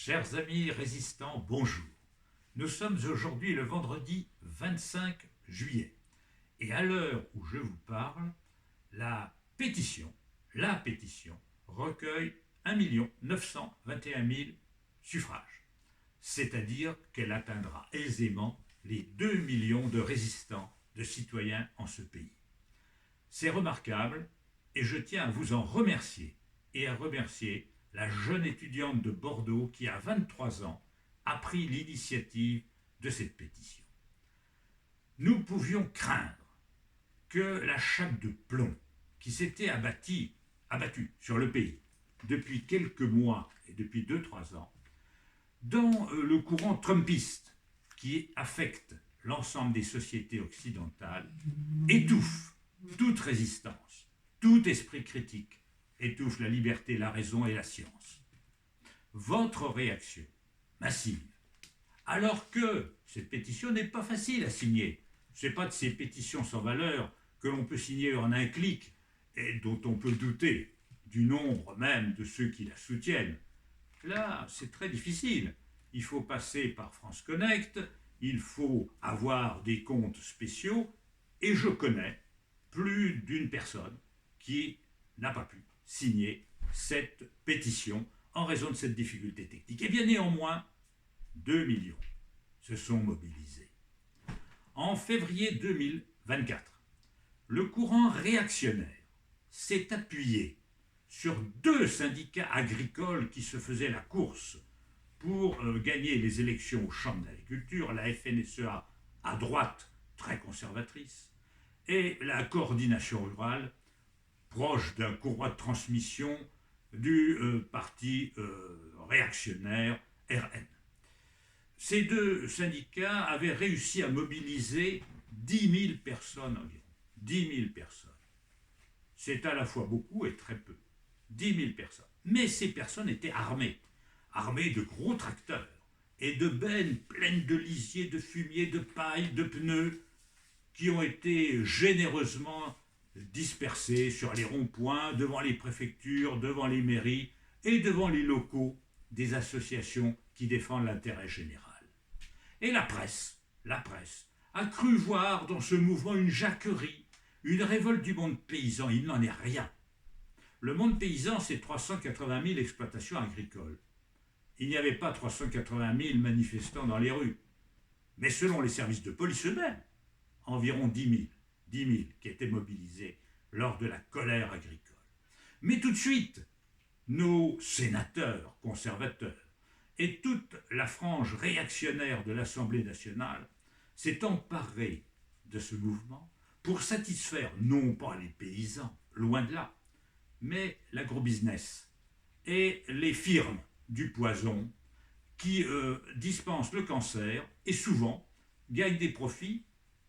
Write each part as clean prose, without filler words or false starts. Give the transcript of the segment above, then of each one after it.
Chers amis résistants, bonjour. Nous sommes aujourd'hui le vendredi 25 juillet. Et à l'heure où je vous parle, la pétition recueille 1 921 000 suffrages. C'est-à-dire qu'elle atteindra aisément les 2 millions de résistants, de citoyens en ce pays. C'est remarquable et je tiens à vous en remercier et à remercier la jeune étudiante de Bordeaux qui, à 23 ans, a pris l'initiative de cette pétition. Nous pouvions craindre que la chape de plomb qui s'était abattue sur le pays depuis quelques mois et depuis 2-3 ans, dans le courant trumpiste qui affecte l'ensemble des sociétés occidentales, étouffe toute résistance, tout esprit critique, étouffe la liberté, la raison et la science. Votre réaction massive, alors que cette pétition n'est pas facile à signer, ce n'est pas de ces pétitions sans valeur que l'on peut signer en un clic et dont on peut douter du nombre même de ceux qui la soutiennent. Là, c'est très difficile. Il faut passer par France Connect, il faut avoir des comptes spéciaux, et je connais plus d'une personne qui n'a pas pu signer cette pétition en raison de cette difficulté technique. Et bien néanmoins, 2 millions se sont mobilisés. En février 2024, le courant réactionnaire s'est appuyé sur 2 syndicats agricoles qui se faisaient la course pour gagner les élections aux chambres d'agriculture, la FNSEA à droite, très conservatrice, et la coordination rurale, proche d'un courroie de transmission du parti réactionnaire RN. Ces 2 syndicats avaient réussi à mobiliser 10 000 personnes environ. 10 000 personnes. C'est à la fois beaucoup et très peu. 10 000 personnes. Mais ces personnes étaient armées de gros tracteurs et de bennes pleines de lisier, de fumier, de paille, de pneus, qui ont été généreusement dispersés sur les ronds-points, devant les préfectures, devant les mairies et devant les locaux des associations qui défendent l'intérêt général. Et la presse a cru voir dans ce mouvement une jacquerie, une révolte du monde paysan. Il n'en est rien. Le monde paysan, c'est 380 000 exploitations agricoles. Il n'y avait pas 380 000 manifestants dans les rues. Mais selon les services de police eux-mêmes, environ 10 000 qui étaient mobilisés lors de la colère agricole. Mais tout de suite, nos sénateurs conservateurs et toute la frange réactionnaire de l'Assemblée nationale s'est emparée de ce mouvement pour satisfaire non pas les paysans, loin de là, mais l'agrobusiness et les firmes du poison qui dispensent le cancer et souvent gagnent des profits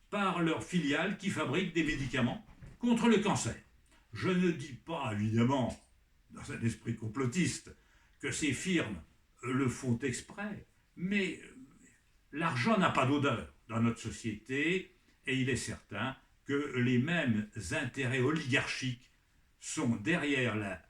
par leurs filiales qui fabriquent des médicaments contre le cancer. Je ne dis pas, évidemment, dans un esprit complotiste, que ces firmes le font exprès, mais l'argent n'a pas d'odeur dans notre société et il est certain que les mêmes intérêts oligarchiques sont derrière la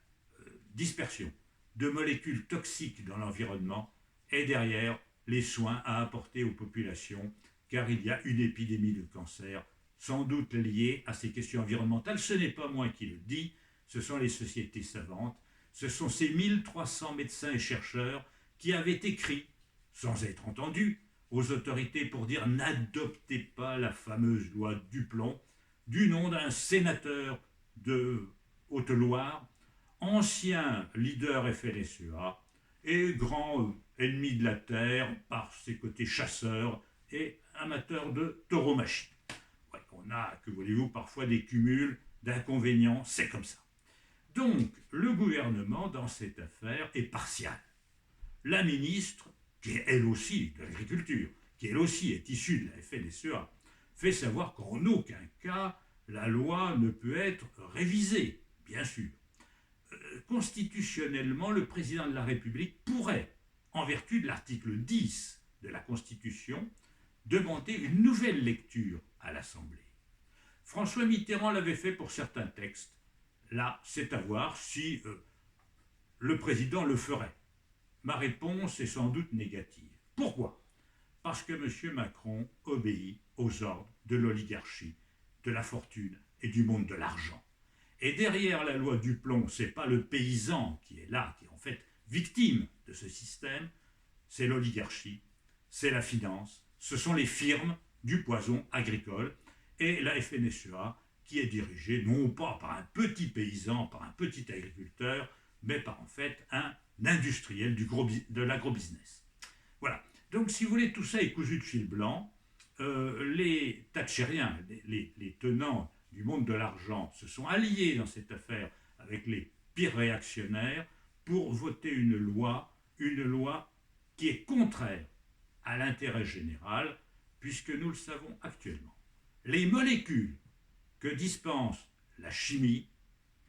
dispersion de molécules toxiques dans l'environnement et derrière les soins à apporter aux populations, car il y a une épidémie de cancer, sans doute liée à ces questions environnementales. Ce n'est pas moi qui le dis, ce sont les sociétés savantes, ce sont ces 1300 médecins et chercheurs qui avaient écrit, sans être entendus, aux autorités pour dire « n'adoptez pas la fameuse loi Duplomb » du nom d'un sénateur de Haute-Loire, ancien leader FNSEA et grand ennemi de la terre par ses côtés chasseurs et amateur de tauromachie. Ouais, on a, que voulez-vous, parfois des cumuls d'inconvénients, c'est comme ça. Donc, le gouvernement, dans cette affaire, est partial. La ministre, qui est elle aussi de l'agriculture, qui elle aussi est issue de la FNSEA, fait savoir qu'en aucun cas, la loi ne peut être révisée, bien sûr. Constitutionnellement, le président de la République pourrait, en vertu de l'article 10 de la Constitution, demander une nouvelle lecture à l'Assemblée. François Mitterrand l'avait fait pour certains textes. Là, c'est à voir si le président le ferait. ma réponse est sans doute négative. Pourquoi? Parce que M. Macron obéit aux ordres de l'oligarchie, de la fortune et du monde de l'argent. Et derrière la loi Duplon, ce n'est pas le paysan qui est là, qui est en fait victime de ce système, c'est l'oligarchie, c'est la finance, ce sont les firmes du poison agricole et la FNSEA qui est dirigée non pas par un petit paysan, par un petit agriculteur, mais par en fait un industriel de l'agrobusiness. Voilà. Donc si vous voulez, tout ça est cousu de fil blanc. Les Thatchériens, les tenants du monde de l'argent, se sont alliés dans cette affaire avec les pires réactionnaires pour voter une loi qui est contraire à l'intérêt général, puisque nous le savons actuellement. Les molécules que dispense la chimie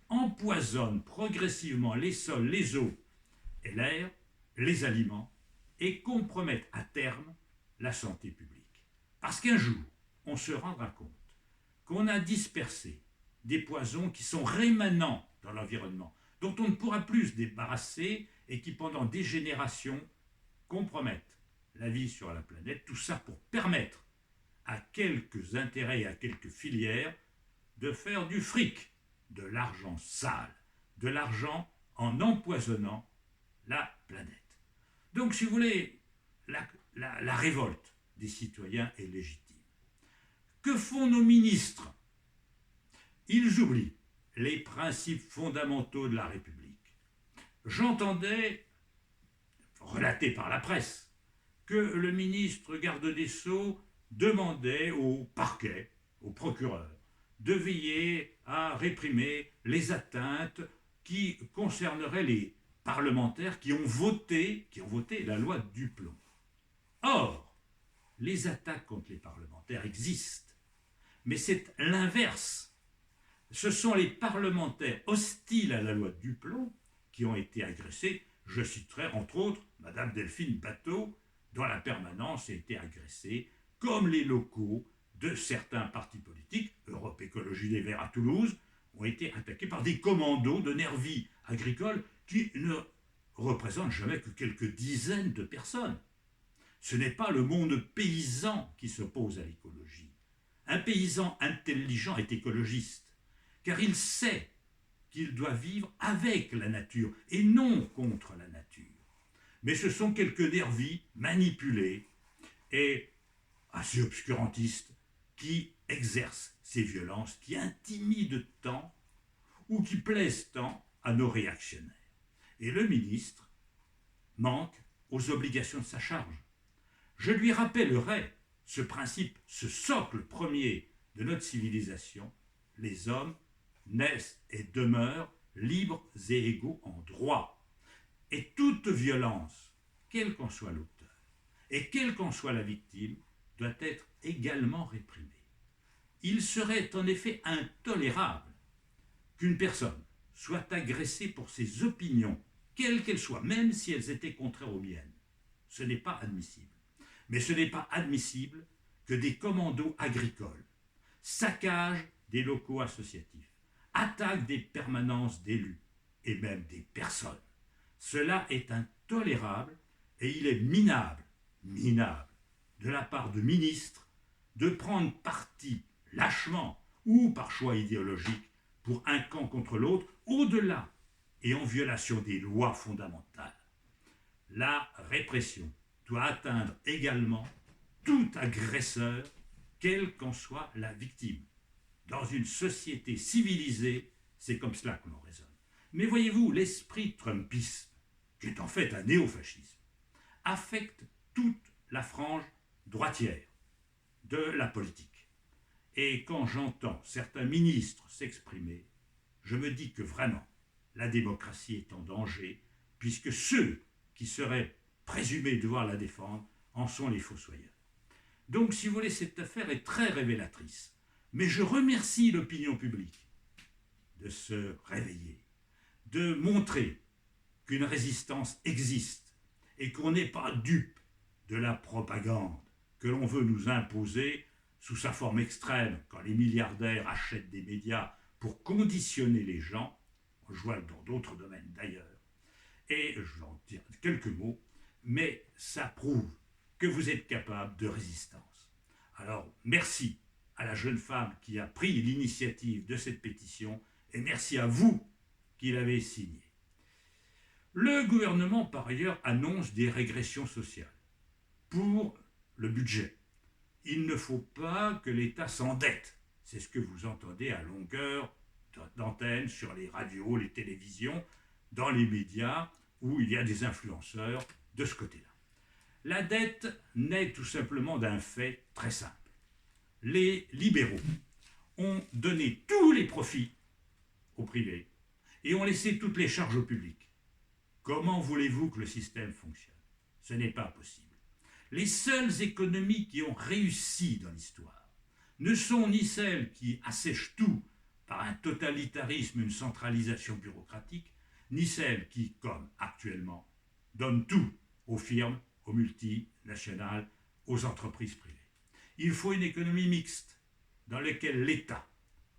empoisonnent progressivement les sols, les eaux et l'air, les aliments, et compromettent à terme la santé publique. Parce qu'un jour, on se rendra compte qu'on a dispersé des poisons qui sont rémanents dans l'environnement, dont on ne pourra plus se débarrasser et qui, pendant des générations, compromettent la vie sur la planète. Tout ça pour permettre à quelques intérêts et à quelques filières de faire du fric, de l'argent sale, de l'argent en empoisonnant la planète. Donc, si vous voulez, la révolte des citoyens est légitime. Que font nos ministres? Ils oublient les principes fondamentaux de la République. J'entendais, relaté par la presse, que le ministre garde des Sceaux demandait au parquet, au procureur, de veiller à réprimer les atteintes qui concerneraient les parlementaires qui ont voté la loi Duplon. Or, les attaques contre les parlementaires existent, mais c'est l'inverse. Ce sont les parlementaires hostiles à la loi Duplon qui ont été agressés. Je citerai entre autres Mme Delphine Batho, dont la permanence a été agressée, comme les locaux de certains partis politiques, Europe Écologie Les Verts à Toulouse, ont été attaqués par des commandos de nervis agricoles qui ne représentent jamais que quelques dizaines de personnes. Ce n'est pas le monde paysan qui s'oppose à l'écologie. Un paysan intelligent est écologiste, car il sait qu'il doit vivre avec la nature et non contre la nature. Mais ce sont quelques nervis manipulés et assez obscurantistes qui exercent ces violences, qui intimident tant ou qui plaisent tant à nos réactionnaires. Et le ministre manque aux obligations de sa charge. Je lui rappellerai ce principe, ce socle premier de notre civilisation: les hommes naissent et demeurent libres et égaux en droit. Et toute violence, quel qu'en soit l'auteur et quelle qu'en soit la victime, doit être également réprimée. Il serait en effet intolérable qu'une personne soit agressée pour ses opinions, quelles qu'elles soient, même si elles étaient contraires aux miennes. Ce n'est pas admissible. Mais ce n'est pas admissible que des commandos agricoles saccagent des locaux associatifs, attaquent des permanences d'élus et même des personnes. Cela est intolérable et il est minable, de la part de ministres de prendre parti lâchement ou par choix idéologique pour un camp contre l'autre, au-delà et en violation des lois fondamentales. La répression doit atteindre également tout agresseur, quelle qu'en soit la victime. Dans une société civilisée, c'est comme cela que l'on raisonne. Mais voyez-vous, l'esprit trumpiste, qui est en fait un néofascisme, affecte toute la frange droitière de la politique. Et quand j'entends certains ministres s'exprimer, je me dis que vraiment, la démocratie est en danger, puisque ceux qui seraient présumés devoir la défendre en sont les fossoyeurs. Donc, si vous voulez, cette affaire est très révélatrice. Mais je remercie l'opinion publique de se réveiller, de montrer qu'une résistance existe et qu'on n'est pas dupe de la propagande que l'on veut nous imposer sous sa forme extrême, quand les milliardaires achètent des médias pour conditionner les gens, je vois dans d'autres domaines d'ailleurs, Et je vais en dire quelques mots, mais ça prouve que vous êtes capable de résistance. Alors, merci à la jeune femme qui a pris l'initiative de cette pétition et merci à vous qui l'avez signée. Le gouvernement, par ailleurs, annonce des régressions sociales pour le budget. Il ne faut pas que l'État s'endette. C'est ce que vous entendez à longueur d'antenne sur les radios, les télévisions, dans les médias où il y a des influenceurs de ce côté-là. La dette naît tout simplement d'un fait très simple. Les libéraux ont donné tous les profits au privé et ont laissé toutes les charges au public. Comment voulez-vous que le système fonctionne? Ce n'est pas possible. Les seules économies qui ont réussi dans l'histoire ne sont ni celles qui assèchent tout par un totalitarisme, une centralisation bureaucratique, ni celles qui, comme actuellement, donnent tout aux firmes, aux multinationales, aux entreprises privées. Il faut une économie mixte dans laquelle l'État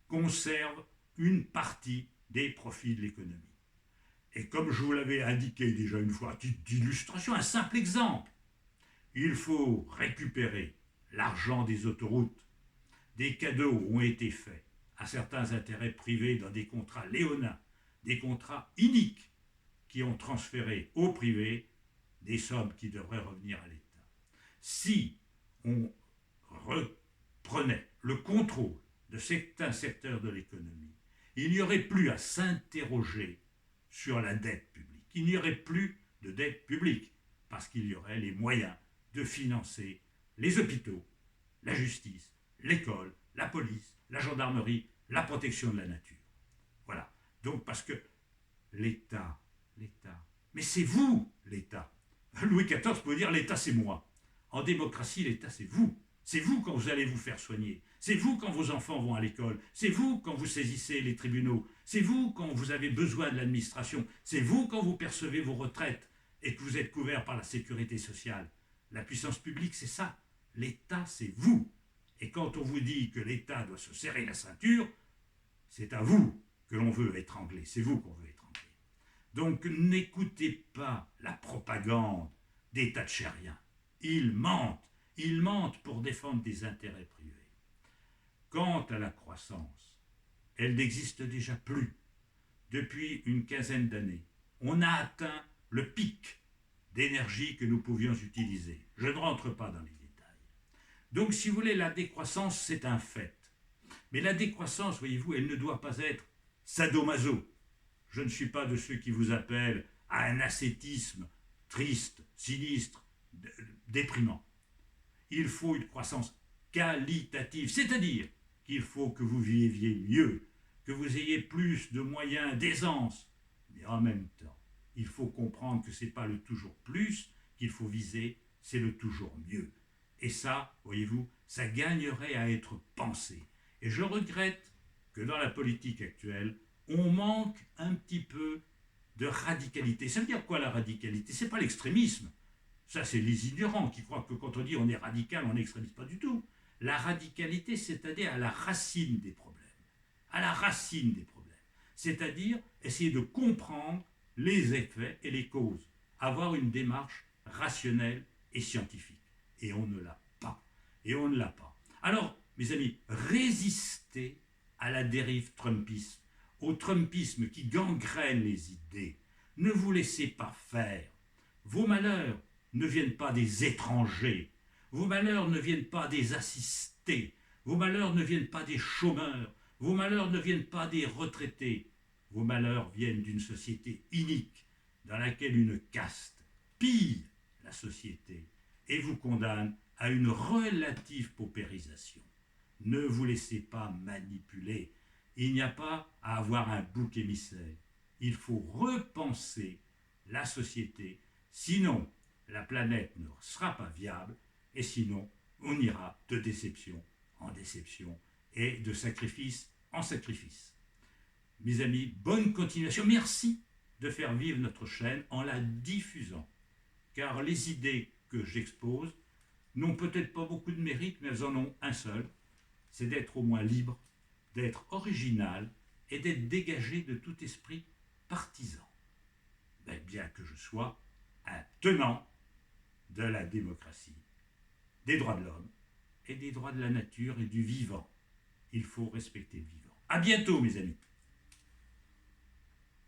conserve une partie des profits de l'économie. Et comme je vous l'avais indiqué déjà une fois, à titre d'illustration, un simple exemple, il faut récupérer l'argent des autoroutes. Des cadeaux ont été faits à certains intérêts privés dans des contrats léonins, des contrats iniques qui ont transféré au privé des sommes qui devraient revenir à l'État. Si on reprenait le contrôle de certains secteurs de l'économie, il n'y aurait plus à s'interroger sur la dette publique. Il n'y aurait plus de dette publique parce qu'il y aurait les moyens de financer les hôpitaux, la justice, l'école, la police, la gendarmerie, la protection de la nature. Voilà. Donc parce que l'État, mais c'est vous l'État. Louis XIV pouvait dire l'État c'est moi. En démocratie, l'État c'est vous. C'est vous quand vous allez vous faire soigner. C'est vous quand vos enfants vont à l'école. C'est vous quand vous saisissez les tribunaux. C'est vous quand vous avez besoin de l'administration. C'est vous quand vous percevez vos retraites et que vous êtes couvert par la sécurité sociale. La puissance publique, c'est ça. L'État, c'est vous. Et quand on vous dit que l'État doit se serrer la ceinture, c'est à vous que l'on veut étrangler. C'est vous qu'on veut étrangler. Donc n'écoutez pas la propagande des thatchériens. Ils mentent. Ils mentent pour défendre des intérêts privés. Quant à la croissance, elle n'existe déjà plus. Depuis une quinzaine d'années, on a atteint le pic d'énergie que nous pouvions utiliser. Je ne rentre pas dans les détails. Donc, si vous voulez, la décroissance, c'est un fait. Mais la décroissance, voyez-vous, elle ne doit pas être sadomaso. Je ne suis pas de ceux qui vous appellent à un ascétisme triste, sinistre, déprimant. Il faut une croissance qualitative, c'est-à-dire qu'il faut que vous viviez mieux, que vous ayez plus de moyens d'aisance, mais en même temps, il faut comprendre que ce n'est pas le toujours plus qu'il faut viser, c'est le toujours mieux. Et ça, voyez-vous, ça gagnerait à être pensé. Et je regrette que dans la politique actuelle, on manque un petit peu de radicalité. Ça veut dire quoi la radicalité? Ce n'est pas l'extrémisme. Ça, c'est les ignorants qui croient que quand on dit on est radical, on est extrémiste. Pas du tout. La radicalité, c'est-à-dire à la racine des problèmes. À la racine des problèmes. C'est-à-dire essayer de comprendre les effets et les causes. Avoir une démarche rationnelle et scientifique. Et on ne l'a pas. Et on ne l'a pas. Alors, mes amis, résistez à la dérive trumpiste, au trumpisme qui gangrène les idées. Ne vous laissez pas faire. Vos malheurs ne viennent pas des étrangers. Vos malheurs ne viennent pas des assistés. Vos malheurs ne viennent pas des chômeurs. Vos malheurs ne viennent pas des retraités. Vos malheurs viennent d'une société inique dans laquelle une caste pille la société et vous condamne à une relative paupérisation. Ne vous laissez pas manipuler. Il n'y a pas à avoir un bouc émissaire. Il faut repenser la société. Sinon, la planète ne sera pas viable et sinon, on ira de déception en déception et de sacrifice en sacrifice. Mes amis, bonne continuation. Merci de faire vivre notre chaîne en la diffusant. Car les idées que j'expose n'ont peut-être pas beaucoup de mérite, mais elles en ont un seul, c'est d'être au moins libre, d'être original et d'être dégagé de tout esprit partisan. Bien bien que je sois un tenant de la démocratie, des droits de l'homme et des droits de la nature et du vivant. Il faut respecter le vivant. À bientôt, mes amis.